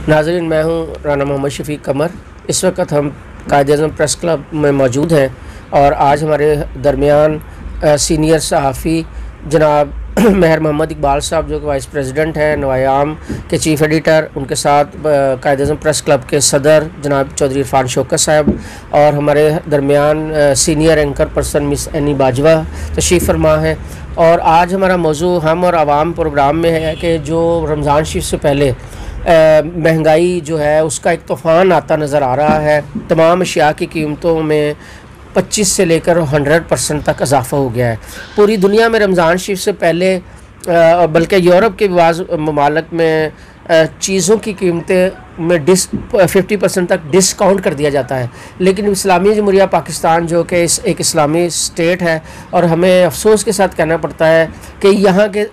नाज़रीन, मैं हूँ राना मोहम्मद शफीक कमर। इस वक्त हम कायद-ए-आज़म प्रेस क्लब में मौजूद हैं और आज हमारे दरमियान सीनियर सहाफ़ी जनाब महर मोहम्मद इकबाल साहब, जो कि वाइस प्रेसिडेंट हैं, नवायाम के चीफ़ एडिटर, उनके साथ कायद-ए-आज़म प्रेस क्लब के सदर जनाब चौधरी इरफान शौकत साहब और हमारे दरमियान senior anchor person miss any Bajwa तशरीफ़ फरमा है। और आज हमारा मौजू हम और आवाम प्रोग्राम में है कि जो रमज़ान शरीफ से पहले महंगाई जो है उसका एक तूफ़ान आता नज़र आ रहा है। तमाम अशिया की कीमतों में 25 से लेकर 100% तक इजाफ़ा हो गया है। पूरी दुनिया में रमज़ान शरीफ से पहले बल्कि यूरोप के बाज़ ममालिक में चीज़ों की कीमतें में 50% तक डिस्काउंट कर दिया जाता है, लेकिन इस्लामी जमहूरिया पाकिस्तान जो कि एक इस्लामी स्टेट है और हमें अफसोस के साथ कहना पड़ता है कि यहाँ के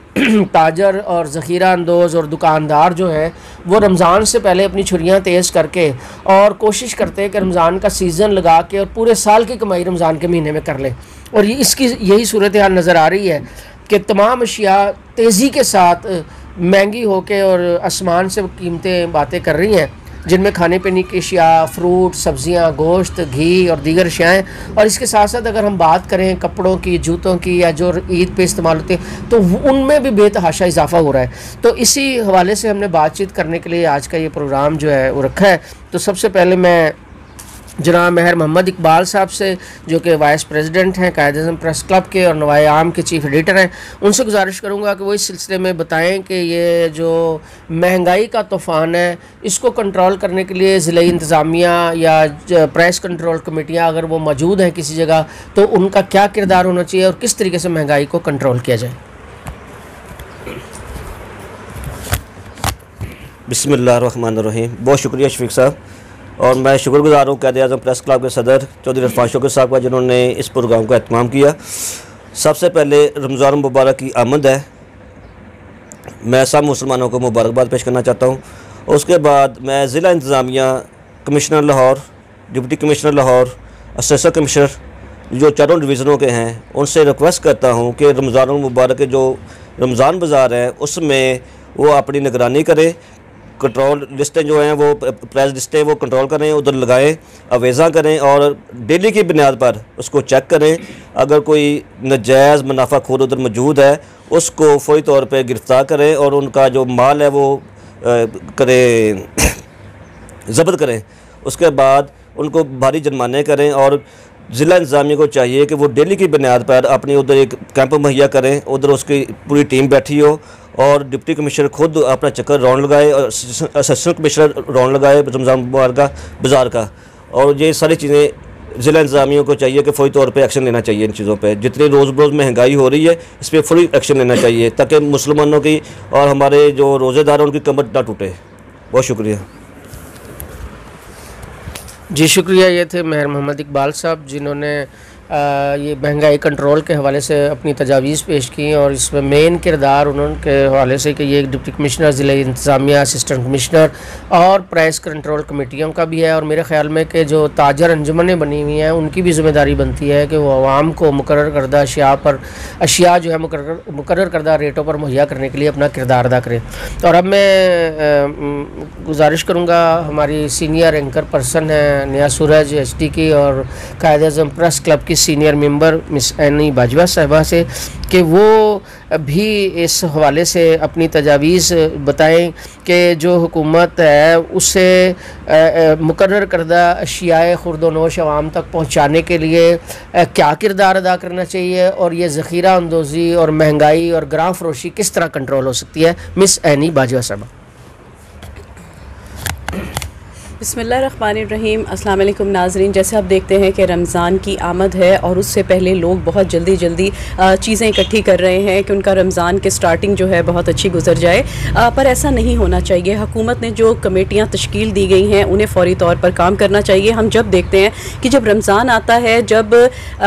ताजर और ज़ख़ीरा अंदोज़ और दुकानदार जो है वो रमज़ान से पहले अपनी छुरियाँ तेज़ करके और कोशिश करते हैं कि रमज़ान का सीज़न लगा के और पूरे साल की कमाई रमज़ान के महीने में कर लें। और इसकी यही सूरत हाल नज़र आ रही है कि तमाम अशिया तेज़ी के साथ महंगी होके और आसमान से कीमतें बातें कर रही हैं, जिनमें खाने पीने की अशिया, फ्रूट, सब्ज़ियाँ, गोश्त, घी और दीगर अशियाएँ। और इसके साथ साथ अगर हम बात करें कपड़ों की, जूतों की या जो ईद पे इस्तेमाल होते हैं तो उनमें भी बेतहाशा इजाफ़ा हो रहा है। तो इसी हवाले से हमने बातचीत करने के लिए आज का ये प्रोग्राम जो है वो रखा है। तो सबसे पहले मैं जनाब महर मोहम्मद इकबाल साहब से, जो कि वाइस प्रेसिडेंट हैं कायद-ए-आज़म प्रेस क्लब के और नवायाम के चीफ़ एडिटर हैं, उनसे गुजारिश करूंगा कि वो इस सिलसिले में बताएं कि ये जो महंगाई का तूफ़ान है इसको कंट्रोल करने के लिए ज़िला इंतज़ामिया या प्रेस कंट्रोल कमेटियाँ अगर वो मौजूद हैं किसी जगह तो उनका क्या किरदार होना चाहिए और किस तरीके से महंगाई को कंट्रोल किया जाए। बिस्मिल्लाहिर्रहमानिर्रहीम। बहुत शुक्रिया शफीक साहब, और मैं शुक्रगुज़ार हूँ कायद-ए-आज़म प्रेस क्लब के सदर चौधरी इरफान शौकत साहब का, जिन्होंने इस प्रोग्राम का एहतमाम किया। सबसे पहले रमज़ान मुबारक की आमद है, मैं सब मुसलमानों को मुबारकबाद पेश करना चाहता हूँ। उसके बाद मैं ज़िला इंतज़ामिया, commissioner Lahore, deputy commissioner Lahore, assistant commissioner जो चारों डिवीज़नों के हैं, उनसे रिक्वेस्ट करता हूँ कि रमज़ान मुबारक के जो रमज़ान बाज़ार है उसमें वो अपनी निगरानी करें। कंट्रोल लिस्टें जो हैं वो प्राइस लिस्टें वो कंट्रोल करें, उधर लगाएं, अवेज़ा करें और डेली की बुनियाद पर उसको चेक करें। अगर कोई नाजायज़ मुनाफाखोर उधर मौजूद है उसको फ़ौरी तौर पे गिरफ़्तार करें और उनका जो माल है वो करें ज़ब्त करें। उसके बाद उनको भारी जुर्माने करें और ज़िला इंतज़ामिया को चाहिए कि वो डेली की बुनियाद पर अपनी उधर एक कैंप मुहैया करें, उधर उसकी पूरी टीम बैठी हो और डिप्टी कमिश्नर खुद अपना चक्कर राउंड लगाए और असिस्टेंट कमिश्नर राउंड लगाए रमज़ान मुबारक का बाज़ार का। और ये सारी चीज़ें ज़िला इंतज़ामिया को चाहिए कि फ़ौरी तौर पे एक्शन लेना चाहिए इन चीज़ों पे। जितनी रोज़ बरोज़ महंगाई हो रही है इस पर फुल एक्शन लेना चाहिए ताकि मुसलमानों की और हमारे जो रोज़ेदार हैं उनकी कमर ना टूटे। बहुत शुक्रिया जी, शुक्रिया। ये थे महर मोहम्मद इकबाल साहब, जिन्होंने ये महंगाई कंट्रोल के हवाले से अपनी तजावीज़ पेश की और इसमें मेन किरदार उनके हवाले से कि ये डिप्टी कमिश्नर, ज़िला इंतज़ामिया, असिस्टेंट कमिश्नर और प्रेस कंट्रोल कमेटियों का भी है। और मेरे ख़्याल में कि जो ताजर अंजुमनें बनी हुई हैं उनकी भी ज़िम्मेदारी बनती है कि वो आवाम को मुकर्रर करदा अशिया जो है मुकर्रर करदा रेटों पर मुहैया करने के लिए अपना किरदार अदा करें। और अब मैं गुजारिश करूँगा हमारी सीनियर एंकर पर्सन है निया सूरज HD की और कायद-ए-आज़म प्रेस क्लब की senior member miss any Bajwa साहिबा से कि वो भी इस हवाले से अपनी तजावीज़ बताएं कि जो हुकूमत है उसे मुकर्रर करदा अशियाए खुर्दोनोश आवाम तक पहुँचाने के लिए क्या किरदार अदा करना चाहिए और ये ज़ख़ीरा अंदोज़ी और महंगाई और ग्रां फरोशी किस तरह कंट्रोल हो सकती है। मिस एनी बाजवा साहिबा। बिस्मिल्लाहिर्रहमानिर्रहीम। अस्सलाम वालेकुम नाज़रीन, जैसे आप देखते हैं कि रमज़ान की आमद है और उससे पहले लोग बहुत जल्दी चीज़ें इकट्ठी कर रहे हैं कि उनका रमज़ान की स्टार्टिंग जो है बहुत अच्छी गुजर जाए, पर ऐसा नहीं होना चाहिए। हुकूमत ने जो कमेटियाँ तश्कील दी गई हैं उन्हें फ़ौरी तौर पर काम करना चाहिए। हम जब देखते हैं कि जब रमज़ान आता है, जब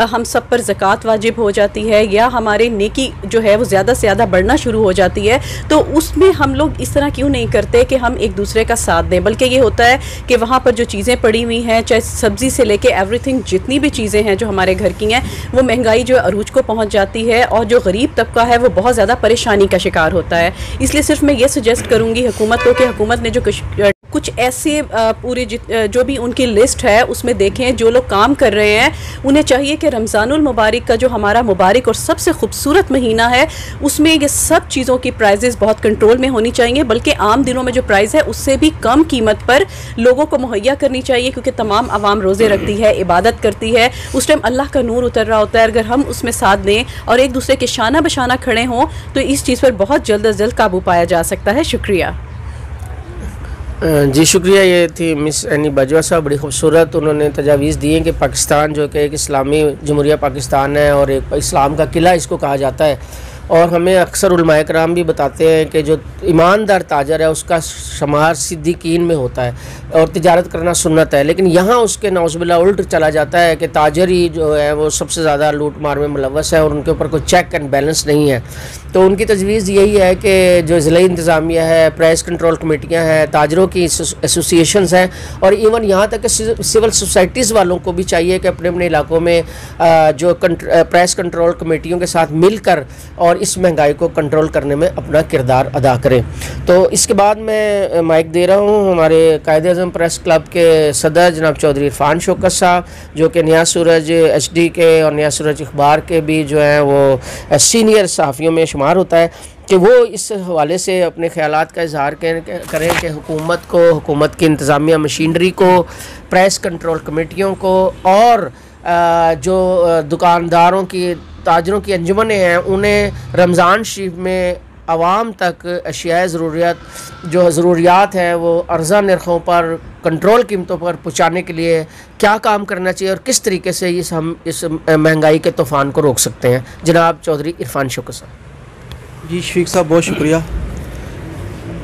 हम सब पर ज़कात वाजिब हो जाती है या हमारे नेकी जो है वो ज़्यादा से ज़्यादा बढ़ना शुरू हो जाती है, तो उसमें हम लोग इस तरह क्यों नहीं करते कि हम एक दूसरे का साथ दें, बल्कि ये होता है कि वहाँ पर जो चीज़ें पड़ी हुई हैं, चाहे सब्ज़ी से लेके एवरीथिंग, जितनी भी चीज़ें हैं जो हमारे घर की हैं, वो महंगाई जो अरूज को पहुँच जाती है और जो गरीब तबका है वो बहुत ज़्यादा परेशानी का शिकार होता है। इसलिए सिर्फ मैं ये सजेस्ट करूँगी हुकूमत को कि हुकूमत ने जो कुछ ऐसे पूरे जो भी उनकी लिस्ट है उसमें देखें जो लोग काम कर रहे हैं, उन्हें चाहिए कि रमज़ानुल मुबारक का जो हमारा मुबारक और सबसे खूबसूरत महीना है उसमें ये सब चीज़ों की प्राइजेज़ बहुत कंट्रोल में होनी चाहिए, बल्कि आम दिनों में जो प्राइस है उससे भी कम कीमत पर लोगों को मुहैया करनी चाहिए, क्योंकि तमाम आवाम रोज़े रखती है, इबादत करती है, उस टाइम अल्लाह का नूर उतर रहा होता है। अगर हम उसमें साथ दें और एक दूसरे के शाना बशाना खड़े हों तो इस चीज़ पर बहुत जल्द अज जल्द काबू पाया जा सकता है। शुक्रिया जी, शुक्रिया। ये थी मिस एनी बाजवा साहब, बड़ी खूबसूरत उन्होंने तजावीज़ दी हैं कि पाकिस्तान जो कि एक इस्लामी जमहूरिया पाकिस्तान है और एक इस्लाम का किला इसको कहा जाता है, और हमें अक्सर उलमाए कराम भी बताते हैं कि जो ईमानदार ताजर है उसका शुमार सिद्दीकीन में होता है और तिजारत करना सुन्नत है, लेकिन यहाँ उसके नौज़बिल्ला उल्ट चला जाता है कि ताजर ही जो है वो सबसे ज़्यादा लूट मार में मुलव्वस है और उनके ऊपर कोई चेक एंड बैलेंस नहीं है। तो उनकी तजवीज़ यही है कि जो ज़िले इंतज़ामिया है, प्राइस कंट्रोल कमेटियाँ हैं, ताजरों की एसोसिएशंस हैं, और इवन यहाँ तक कि सिविल सोसाइटीज़ वालों को भी चाहिए कि अपने अपने इलाकों में जो प्राइस कंट्रोल कमेटियों के साथ मिलकर और इस महंगाई को कंट्रोल करने में अपना किरदार अदा करें। तो इसके बाद मैं माइक दे रहा हूँ हमारे कायद-ए-आज़म प्रेस क्लब के सदर जनाब चौधरी इरफान शौकत साहब, जो कि नया सूरज HD के और नया सूरज अखबार के भी जो है वो सीनियर सहाफ़ियों में शुमार होता है, कि वो इस हवाले से अपने ख़यालात का इजहार करें कि हुकूमत की इंतज़ामिया मशीनरी को, प्रेस कंट्रोल कमेटियों को और जो दुकानदारों की, ताजरों की अंजुमनें हैं, उन्हें रमज़ान शरीफ में आवाम तक अशियाए ज़रूरियात है वो अर्ज़ा नरखों पर, कंट्रोल कीमतों पर पहुँचाने के लिए क्या काम करना चाहिए और किस तरीके से हम इस महंगाई के तूफ़ान को रोक सकते हैं। जनाब चौधरी इरफान शौकत साहब। जी शफीक साहब, बहुत शुक्रिया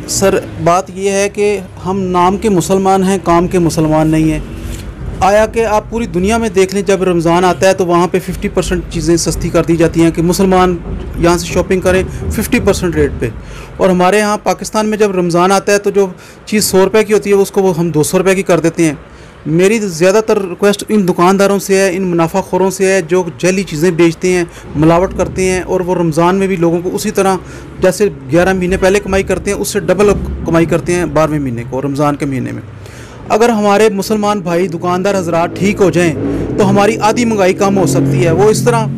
सर। बात यह है कि हम नाम के मुसलमान हैं, काम के मुसलमान नहीं हैं। आया कि आप पूरी दुनिया में देख लें, जब रमज़ान आता है तो वहाँ पे 50% चीज़ें सस्ती कर दी जाती हैं कि मुसलमान यहाँ से शॉपिंग करें 50% रेट पे, और हमारे यहाँ पाकिस्तान में जब रमज़ान आता है तो जो चीज़ 100 रुपये की होती है उसको वो हम 200 रुपये की कर देते हैं। मेरी ज़्यादातर रिक्वेस्ट इन दुकानदारों से है, इन मुनाफाखोरों से है जो जली चीज़ें बेचते हैं, मिलावट करते हैं, और वो रमज़ान में भी लोगों को उसी तरह जैसे 11 महीने पहले कमाई करते हैं उससे डबल कमाई करते हैं 12वें महीने को, रमज़ान के महीने में। अगर हमारे मुसलमान भाई दुकानदार हजरात ठीक हो जाएं तो हमारी आधी महंगाई कम हो सकती है। वो इस तरह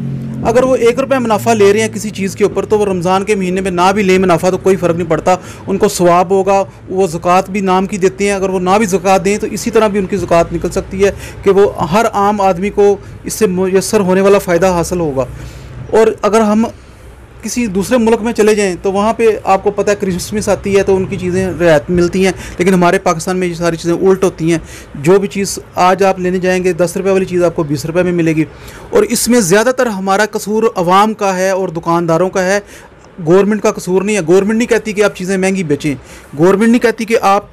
अगर वो 1 रुपया मुनाफा ले रहे हैं किसी चीज़ के ऊपर, तो वो रमज़ान के महीने में ना भी ले मुनाफा तो कोई फ़र्क नहीं पड़ता, उनको सवाब होगा। वो ज़कात भी नाम की देते हैं, अगर वो ना भी ज़कात दें तो इसी तरह भी उनकी ज़कात निकल सकती है कि वो हर आम आदमी को इससे मुयस्सर होने वाला फ़ायदा हासिल होगा। और अगर हम किसी दूसरे मुल्क में चले जाएं तो वहाँ पे आपको पता है क्रिसमस आती है तो उनकी चीज़ें रियायत मिलती हैं, लेकिन हमारे पाकिस्तान में ये सारी चीज़ें उल्ट होती हैं। जो भी चीज़ आज आप लेने जाएंगे 10 रुपये वाली चीज़ आपको 20 रुपये में मिलेगी, और इसमें ज़्यादातर हमारा कसूर अवाम का है और दुकानदारों का है, गवर्नमेंट का कसूर नहीं है। गवर्नमेंट नहीं कहती कि आप चीज़ें महंगी बेचें, गवर्नमेंट नहीं कहती कि आप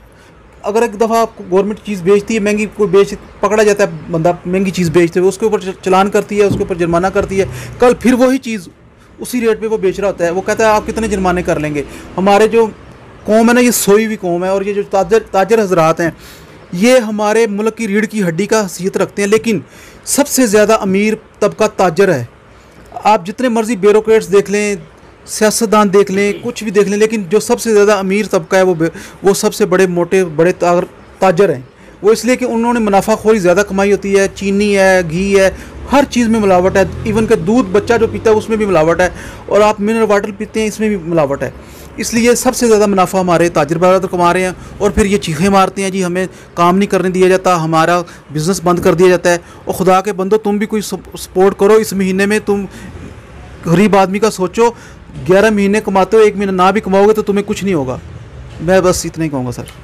अगर एक दफ़ा गवर्नमेंट चीज़ बेचती है महंगी, कोई पकड़ा जाता है बंदा महंगी चीज़ बेचते हुए, उसके ऊपर चलान करती है, उसके ऊपर जुर्माना करती है, कल फिर वही चीज़ उसी रेट पे वो बेच रहा होता है, वो कहता है आप कितने जुर्माने कर लेंगे। हमारे जो कौम है ना, ये सोई हुई कौम है, और ये जो ताजर हजरात हैं ये हमारे मुल्क की रीढ़ की हड्डी का हैसियत रखते हैं, लेकिन सबसे ज़्यादा अमीर तबका ताजर है। आप जितने मर्ज़ी ब्यूरोक्रेट्स देख लें, सियासतदान देख लें, कुछ भी देख लें, लेकिन जो सबसे ज़्यादा अमीर तबका है वो सबसे बड़े ताजर हैं। वो इसलिए कि उन्होंने मुनाफाखोरी ज़्यादा कमाई होती है, चीनी है, घी है, हर चीज़ में मिलावट है। इवन के दूध बच्चा जो पीता है उसमें भी मिलावट है, और आप मिनरल वाटर पीते हैं इसमें भी मिलावट है। इसलिए सबसे ज़्यादा मुनाफा हमारे ताजिर बरादर कमा रहे हैं, और फिर ये चीखें मारते हैं जी हमें काम नहीं करने दिया जाता, हमारा बिज़नेस बंद कर दिया जाता है। और खुदा के बंदो, तुम भी कोई सपोर्ट करो इस महीने में, तुम गरीब आदमी का सोचो। 11 महीने कमाते हो, 1 महीना ना भी कमाओगे तो तुम्हें कुछ नहीं होगा। मैं बस इतना ही कहूँगा सर।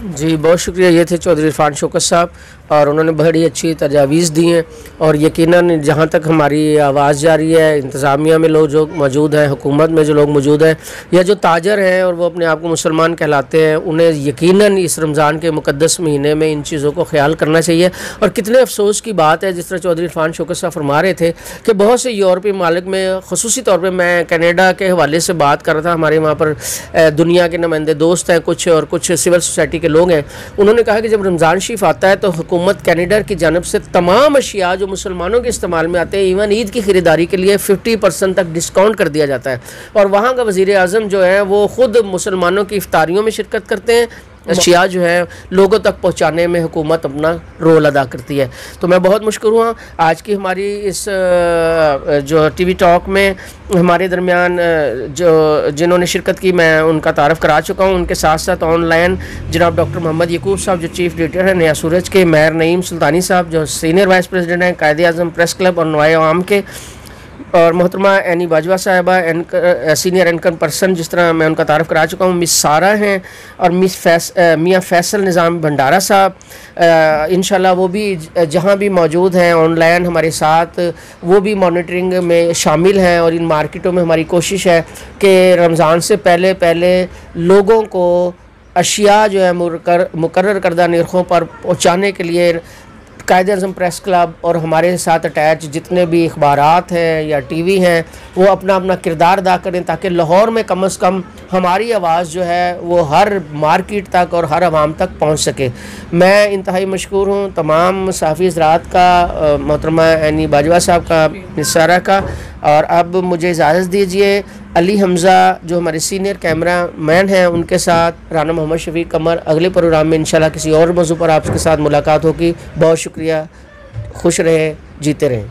जी, बहुत शुक्रिया। ये थे चौधरी इरफान शौकत साहब, और उन्होंने बड़ी अच्छी तजावीज़ दी हैं, और यकीनन जहाँ तक हमारी आवाज़ जा रही है, इंतज़ामिया में लोग जो मौजूद हैं, हुकूमत में जो लोग मौजूद हैं, या जो ताजर हैं और वो अपने आप को मुसलमान कहलाते हैं, उन्हें यकीनन इस रमज़ान के मुक़द्दस महीने में इन चीज़ों को ख्याल करना चाहिए। और कितने अफसोस की बात है, जिस तरह चौधरी इरफान शौकत साहब फरमा रहे थे कि बहुत से यूरोपीय मालिक में, ख़ुसूसी तौर पर मैं कनाडा के हवाले से बात कर रहा था, हमारे वहाँ पर दुनिया के नुमाइंदे दोस्त हैं कुछ, और कुछ सिविल सोसाइटी के लोग हैं, उन्होंने कहा कि जब रमज़ान शरीफ आता है तो हुकूमत कनाडा की जानब से तमाम अशिया जो मुसलमानों के इस्तेमाल में आते हैं, इवन ईद की ख़रीदारी के लिए 50% तक डिस्काउंट कर दिया जाता है। और वहाँ का वज़ीर आज़म जो है वो ख़ुद मुसलमानों की इफ्तारियों में शिरकत करते हैं, अशिया जो है लोगों तक पहुंचाने में हुकूमत अपना रोल अदा करती है। तो मैं बहुत मुशक्कुर हुआ आज की हमारी इस जो टीवी टॉक में हमारे दरमियान जो जिन्होंने शिरकत की मैं उनका तारफ़ करा चुका हूँ। उनके साथ साथ ऑनलाइन जनाब डॉक्टर मोहम्मद यकूब साहब जो चीफ़ एडिटर हैं नया सूरज के, महर नईम सुल्तानी साहब जो सीनियर वाइस प्रेसिडेंट हैं कायदे-ए-आज़म प्रेस क्लब और नुमाए आवाम के, और मोहतरमा एनी बाजवा साहिबा सीनियर एंकर पर्सन जिस तरह मैं उनका तारफ़ करा चुका हूँ, मिस सारा हैं और मियाँ फैसल निज़ाम भंडारा साहब, इंशाल्लाह वो भी जहाँ भी मौजूद हैं ऑनलाइन हमारे साथ, वो भी मॉनिटरिंग में शामिल हैं। और इन मार्केटों में हमारी कोशिश है कि रमज़ान से पहले लोगों को अशिया जो है मुकर्रर करदा निर्खों पर पहुँचाने के लिए कायदे-ए-आज़म प्रेस क्लब और हमारे साथ अटैच जितने भी अखबारात हैं या टीवी हैं वो अपना अपना किरदार अदा करें, ताकि लाहौर में कम से कम हमारी आवाज़ जो है वो हर मार्केट तक और हर आवाम तक पहुंच सके। मैं इंतहाई मशकूर हूं तमाम सहाफ़ी हज़रात का, मोहतरमा एनी बाजवा साहब का, निसारा का। और अब मुझे इजाज़त दीजिए, अली हमज़ा जो हमारे सीनियर कैमरा मैन हैं उनके साथ राना मोहम्मद शफीक कमर अगले प्रोग्राम में इंशाल्लाह किसी और मौजू पर आपके साथ मुलाकात होगी। बहुत शुक्रिया, खुश रहें, जीते रहें।